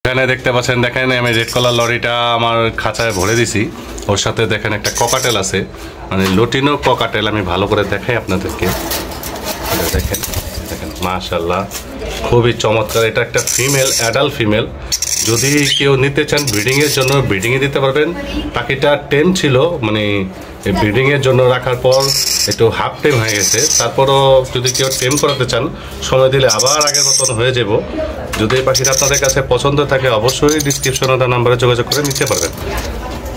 এখানে দেখতে পাচ্ছেন, দেখেন আমি রেড কালার লরিটা আমার খাঁচায় ভরে দিছি। ওর সাথে দেখেন একটা ককাটেল আছে, মানে লটিনো ককাটেল। আমি ভালো করে দেখাই আপনাদেরকে। দেখেন দেখেন মাশাআল্লাহ, খুবই চমৎকার। এটা একটা ফিমেল, অ্যাডাল্ট ফিমেল। যদি কেউ নিতে চান ব্রিডিংয়ের জন্য, ব্রিডিংয়ে দিতে পারবেন। পাখিটা টেম ছিল, মানে ব্রিডিংয়ের জন্য রাখার পর একটু হাফ টেম হয়ে গেছে। তারপরও যদি কেউ টেম করাতে চান, সময় দিলে আবার আগের মতন হয়ে যাব। যদি এই পাখিটা আপনাদের কাছে পছন্দ থাকে, অবশ্যই ডিসক্রিপশনে তার নাম্বারে যোগাযোগ করে নিতে পারবেন।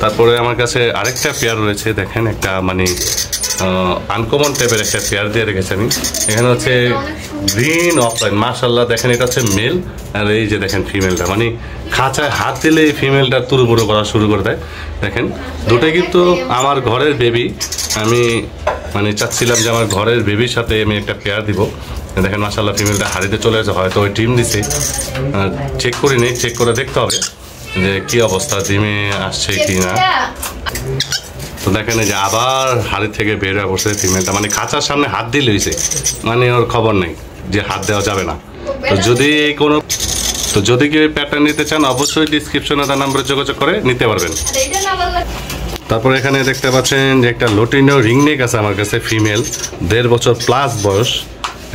তারপরে আমার কাছে আরেকটা পেয়ার রয়েছে, দেখেন একটা মানে আনকমন টাইপের একটা পেয়ার দিয়ে রেখেছি আমি। এখানে হচ্ছে গ্রিন অফলাইন, মাশাআল্লাহ। দেখেন এটা হচ্ছে মেল, আর এই যে দেখেন ফিমেলটা, মানে খাঁচায় হাত দিলে এই ফিমেলটা তুরুবুরু করা শুরু করে দেয়। দেখেন দুটোই কিন্তু আমার ঘরের বেবি। আমি মানে চাচ্ছিলাম যে আমার ঘরের বেবির সাথে আমি একটা পেয়ার দিব। দেখেন মাশাআল্লাহ, ফিমেলটা হাড়িতে চলে গেছে, হয়তো ওই ডিম দিছে, চেক করি নেই, চেক করে দেখতে হবে যে কি অবস্থা, ডিমে আসছে কি না। তো দেখেন এই যে আবার হাড়ি থেকে বের হয়ে বসে ফিমেলটা, মানে খাঁচার সামনে হাত দিয়ে লইছে, মানে ওর খবর নেই যে হাত দেওয়া যাবে না। তো যদি কেউ প্যাটার্ন নিতে চান, অবশ্যই ডিসক্রিপশনে তার নাম্বারে যোগাযোগ করে নিতে পারবেন। তারপর এখানে দেখতে পাচ্ছেন যে একটা লটিনো রিংনেক আছে আমার কাছে, ফিমেল, 1.5 বছর প্লাস বয়স।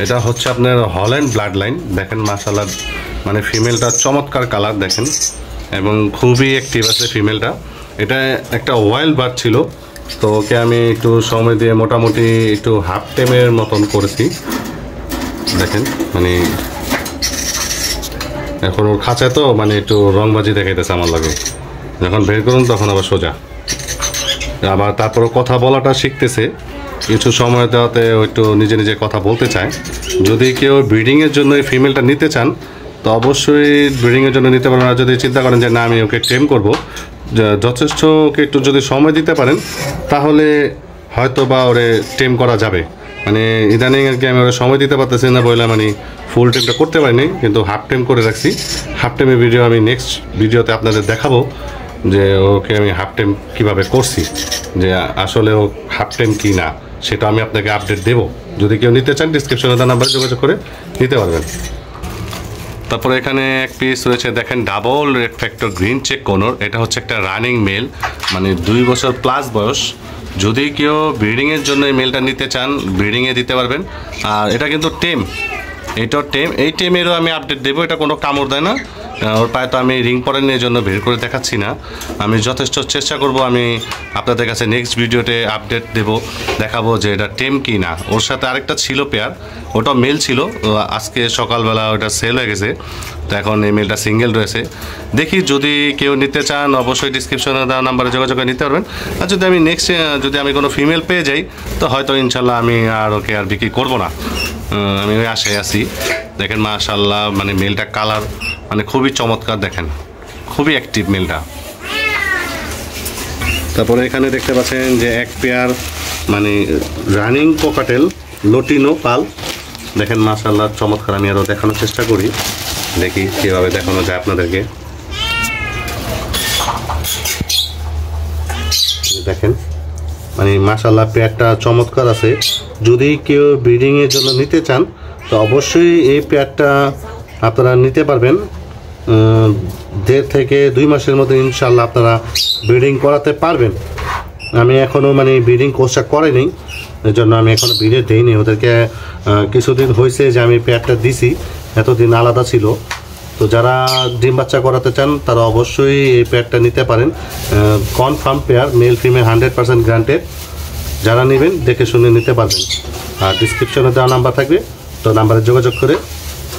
এটা হচ্ছে আপনার হল্যান্ড ব্লাড লাইন। দেখেন মাশাআল্লাহ, মানে ফিমেলটা চমৎকার কালার দেখেন, এবং খুবই অ্যাক্টিভ আছে ফিমেলটা। এটা একটা ওয়াইল্ড বার্ড ছিল, তো ওকে আমি একটু সময় দিয়ে মোটামুটি একটু হাফ টেমের মতন করেছি। দেখেন মানে এখন ওর খাঁচায় তো মানে একটু রংবাজি দেখাইতেছে আমার লাগে, যখন বের করুন তখন আবার সোজা। আবার তারপরে কথা বলাটা শিখতেছে, কিছু সময় দেওয়াতে একটু নিজে নিজে কথা বলতে চায়। যদি কেউ ব্রিডিংয়ের জন্য এই ফিমেলটা নিতে চান, তো অবশ্যই ব্রিডিংয়ের জন্য নিতে পারেন। আর যদি চিন্তা করেন যে না আমি ওকে টেম করবো, যথেষ্ট ওকে একটু যদি সময় দিতে পারেন, তাহলে হয়তো বা ওরে টেম করা যাবে। মানে ইদানিং আর কি আমি ওরা সময় দিতে পারতেছি না বলে মানে ফুল টেমটা করতে পারিনি, কিন্তু হাফ টেম করে রাখছি। হাফ টেমের ভিডিও আমি নেক্সট ভিডিওতে আপনাদের দেখাবো যে ওকে আমি হাফ টেম কীভাবে করছি, যে আসলে ও হাফ টেম কি না, সেটা আমি আপনাকে আপডেট দেবো। যদি কেউ নিতে চান, ডিসক্রিপশনে তার নাম্বারে যোগাযোগ করে নিতে পারবেন। তারপরে এখানে এক পিস রয়েছে, দেখেন double red factor green check কোনর। এটা হচ্ছে একটা রানিং মেল, মানে 2 বছর প্লাস বয়স। যদি কেউ ব্রিডিংয়ের জন্য এই মেলটা নিতে চান, ব্রিডিংয়ে দিতে পারবেন। আর এটা কিন্তু টেম, এইটাও টেম। এই টেমেরও আমি আপডেট দেবো। এটা কোনো কামড় দেয় না, ওর পায়ে তো আমি রিং পরেন, এই জন্য বের করে দেখাচ্ছি না। আমি যথেষ্ট চেষ্টা করব, আমি আপনাদের কাছে নেক্সট ভিডিওতে আপডেট দেব, দেখাবো যে এটা টেম কি না। ওর সাথে আরেকটা ছিল পেয়ার, ওটা মেল ছিল, আজকে সকালবেলা ওটা সেল হয়ে গেছে, তো এখন এই মেলটা সিঙ্গেল রয়েছে। দেখি যদি কেউ নিতে চান, অবশ্যই ডিসক্রিপশনে দেওয়া নাম্বারে যোগাযোগ করে নিতে পারবেন। আর যদি আমি নেক্সট যদি আমি কোনো ফিমেল পেয়ে যাই, তো হয়তো ইনশাল্লাহ আমি আর ওকে আর বিক্রি করবো না, আমি ওই আশায় আছি। দেখেন মাশাআল্লাহ, মানে মেলটা কালার মানে খুবই চমৎকার, দেখেন খুবই অ্যাক্টিভ মেলটা। তারপরে এখানে দেখতে পাচ্ছেন যে এক পেয়ার মানে রানিং কোকাটেল লটিনো পাল। দেখেন মাশাআল্লাহ চমৎকার। আমি আরও দেখানোর চেষ্টা করি, দেখি কীভাবে দেখানো যায় আপনাদেরকে। দেখেন মানে মাশাআল্লাহ পেয়ারটা চমৎকার আছে। যদি কেউ ব্রিডিংয়ের জন্য নিতে চান, তো অবশ্যই এই পেয়ারটা আপনারা নিতে পারবেন। 1.5 থেকে 2 মাসের মধ্যে ইনশাআল্লাহ আপনারা ব্রিডিং করাতে পারবেন। আমি এখনও মানে ব্রিডিং কোর্সটা করিনি, এর জন্য আমি এখনও ভিডিও দিইনি। ওদেরকে কিছুদিন হয়েছে যে আমি পেয়ারটা দিছি, এতদিন আলাদা ছিল। তো যারা ডিম বাচ্চা করাতে চান, তারা অবশ্যই এই পেয়ারটা নিতে পারেন। Confirm pair, male female 100% guaranteed. যারা নেবেন দেখে শুনে নিতে পারবেন। আর ডিসক্রিপশনে দেওয়া নাম্বার থাকবে, তো নাম্বারে যোগাযোগ করে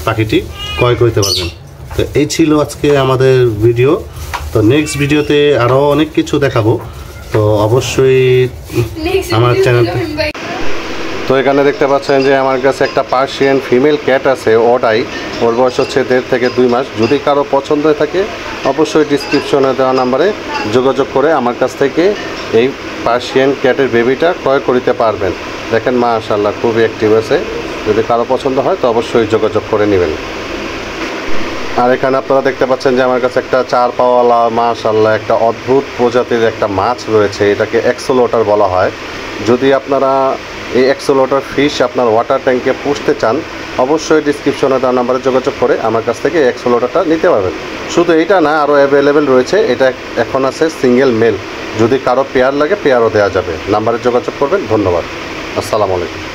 পাখিটি ক্রয় করতে পারবেন। তো এই ছিল আজকে আমাদের ভিডিও। তো নেক্সট ভিডিওতে আরও অনেক কিছু দেখাবো, তো অবশ্যই আমার চ্যানেলটা। তো এখানে দেখতে পাচ্ছেন যে আমার কাছে একটা পার্সিয়ান ফিমেল ক্যাট আছে, ওটাই। ওর বয়স হচ্ছে 1.5 থেকে 2 মাস। যদি কারো পছন্দ হয়ে থাকে, অবশ্যই ডিসক্রিপশনে দেওয়া নাম্বারে যোগাযোগ করে আমার কাছ থেকে এই পার্সিয়ান ক্যাটের বেবিটা ক্রয় করতে পারবেন। দেখেন মাশাআল্লাহ খুবই অ্যাক্টিভ আছে। যদি কারো পছন্দ হয়, তো অবশ্যই যোগাযোগ করে নেবেন। আর এখানে আপনারা দেখতে পাচ্ছেন যে আমার কাছে একটা 4 পাওয়ালা মাশাআল্লাহ একটা অদ্ভুত প্রজাতির একটা মাছ রয়েছে। এটাকে এক্সোলোটার বলা হয়। যদি আপনারা এই এক্সোলোটার ফিশ আপনার ওয়াটার ট্যাঙ্কে পুষতে চান, অবশ্যই ডিসক্রিপশনে দেওয়া নাম্বারে যোগাযোগ করে আমার কাছ থেকে এক্স লোডারটা নিতে পারবেন। শুধু এটা না, আরও অ্যাভেলেবেল রয়েছে। এটা এখন আছে সিঙ্গেল মেল, যদি কারো পেয়ার লাগে পেয়ারও দেওয়া যাবে। নাম্বারে যোগাযোগ করবেন। ধন্যবাদ। আসসালামু আলাইকুম।